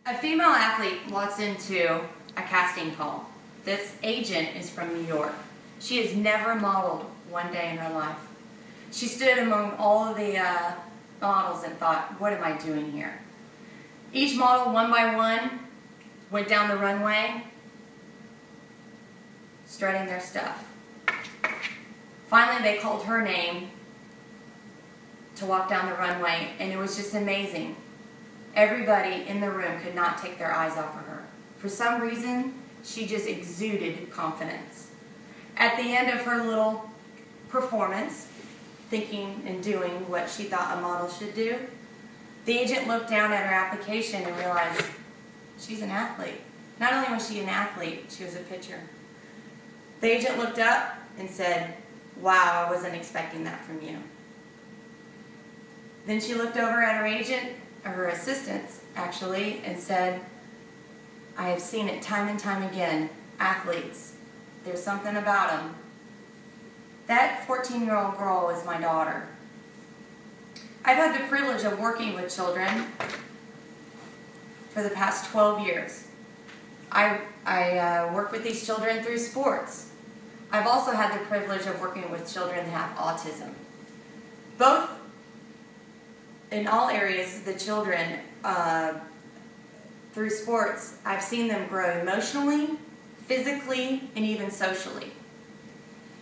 A female athlete walks into a casting call. This agent is from New York. She has never modeled one day in her life. She stood among all of the models and thought, what am I doing here? Each model, one by one, went down the runway, strutting their stuff. Finally, they called her name to walk down the runway, and it was just amazing. Everybody in the room could not take their eyes off of her. For some reason, she just exuded confidence. At the end of her little performance, thinking and doing what she thought a model should do, the agent looked down at her application and realized she's an athlete. Not only was she an athlete, she was a pitcher. The agent looked up and said, "Wow, I wasn't expecting that from you." Then she looked over at her agent, or her assistants actually, and said, "I have seen it time and time again. Athletes, there's something about them." That 14-year-old girl is my daughter. I've had the privilege of working with children for the past 12 years. I work with these children through sports. I've also had the privilege of working with children that have autism. Both, in all areas, the children, through sports, I've seen them grow emotionally, physically, and even socially.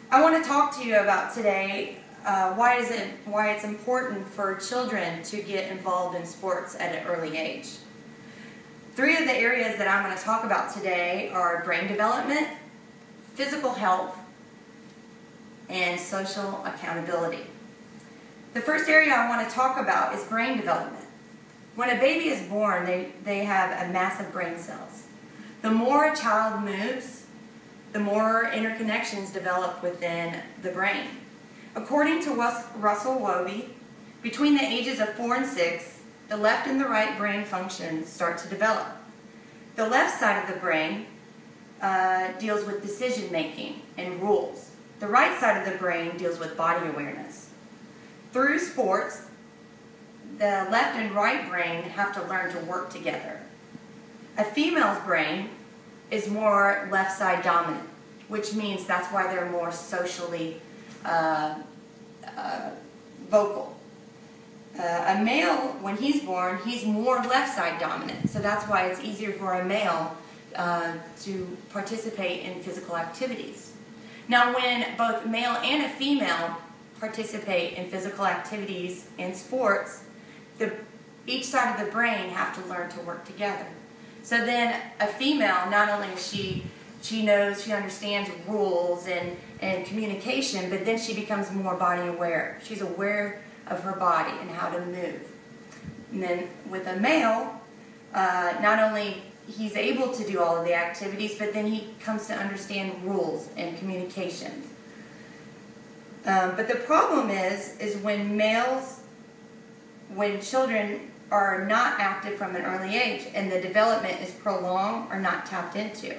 I want to talk to you about today why it's important for children to get involved in sports at an early age. Three of the areas that I'm going to talk about today are brain development, physical health, and social accountability. The first area I want to talk about is brain development. When a baby is born, they have a massive brain cells. The more a child moves, the more interconnections develop within the brain. According to Russell Wobbe, between the ages of 4 and 6, the left and the right brain functions start to develop. The left side of the brain deals with decision making and rules. The right side of the brain deals with body awareness. Through sports, the left and right brain have to learn to work together. A female's brain is more left side dominant, which means that's why they're more socially vocal. A male, when he's born, he's more left side dominant, so that's why it's easier for a male to participate in physical activities. Now, when both male and a female participate in physical activities in sports, each side of the brain have to learn to work together. So then a female, not only is she knows, she understands rules and communication, but then she becomes more body aware. She's aware of her body and how to move. And then with a male, not only he's able to do all of the activities, but then he comes to understand rules and communication. But the problem is when children are not active from an early age and the development is prolonged or not tapped into.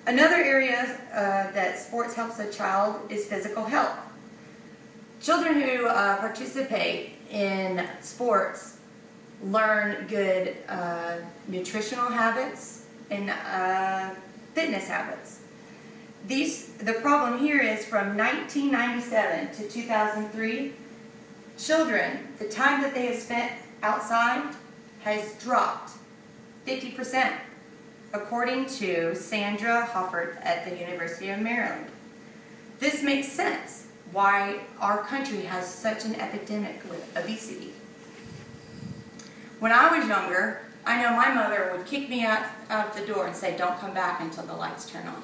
Another area that sports helps a child is physical health. Children who participate in sports learn good nutritional habits and fitness habits. The problem here is from 1997 to 2003, children, the time that they have spent outside has dropped 50%, according to Sandra Hoffert at the University of Maryland. This makes sense why our country has such an epidemic with obesity. When I was younger, I know my mother would kick me out the door and say, "Don't come back until the lights turn on."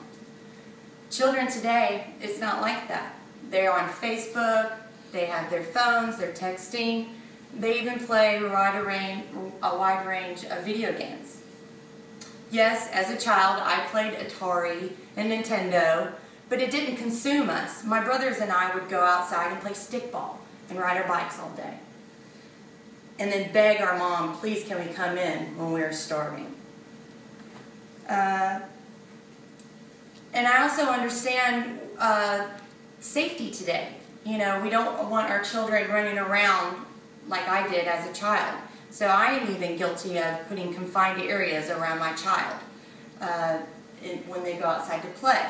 Children today, it's not like that. They're on Facebook, they have their phones, they're texting, they even play a wide range of video games. Yes, as a child, I played Atari and Nintendo, but it didn't consume us. My brothers and I would go outside and play stickball and ride our bikes all day. And then beg our mom, "Please, can we come in," when we were starving. And I also understand safety today. You know, we don't want our children running around like I did as a child. So I am even guilty of putting confined areas around my child when they go outside to play.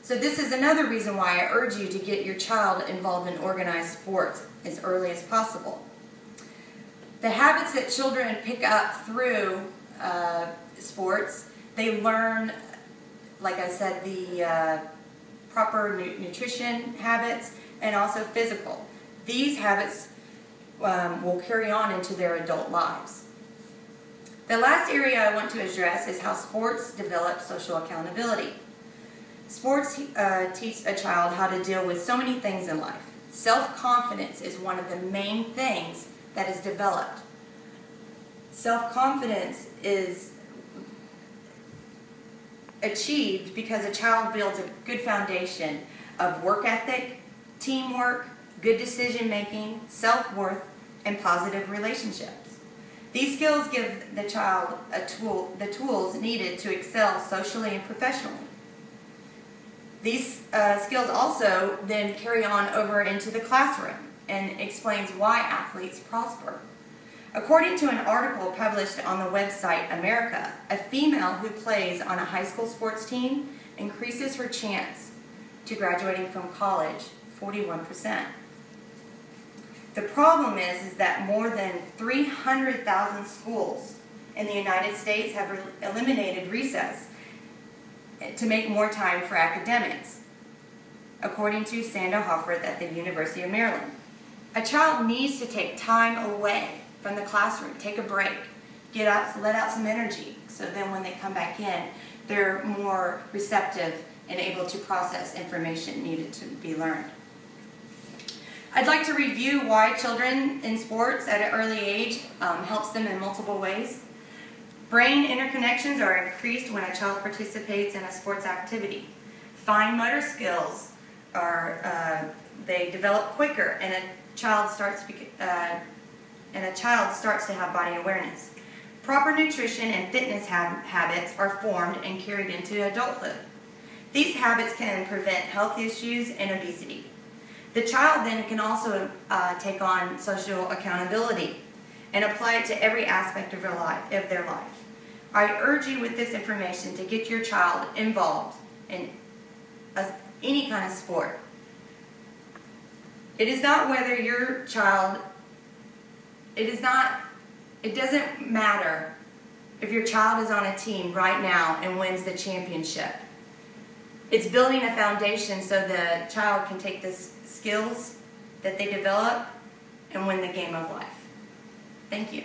So this is another reason why I urge you to get your child involved in organized sports as early as possible. The habits that children pick up through sports, they learn, like I said, the proper nutrition habits and also physical. These habits will carry on into their adult lives. The last area I want to address is how sports develop social accountability. Sports teach a child how to deal with so many things in life. Self-confidence is one of the main things that is developed. Self-confidence is achieved because a child builds a good foundation of work ethic, teamwork, good decision making, self-worth, and positive relationships. These skills give the child the tools needed to excel socially and professionally. These skills also then carry on over into the classroom and explains why athletes prosper. According to an article published on the website America, a female who plays on a high school sports team increases her chance to graduating from college 41%. The problem is that more than 300,000 schools in the United States have eliminated recess to make more time for academics, according to Sandra Hoffert at the University of Maryland. A child needs to take time away from the classroom, take a break, get out, let out some energy, so then when they come back in, they're more receptive and able to process information needed to be learned. I'd like to review why children in sports at an early age helps them in multiple ways. Brain interconnections are increased when a child participates in a sports activity. Fine motor skills they develop quicker, and a child starts to have body awareness. Proper nutrition and fitness habits are formed and carried into adulthood. These habits can prevent health issues and obesity. The child then can also take on social accountability and apply it to every aspect of their life. I urge you with this information to get your child involved in any kind of sport. It is not whether your child, it doesn't matter if your child is on a team right now and wins the championship. It's building a foundation so the child can take the skills that they develop and win the game of life. Thank you.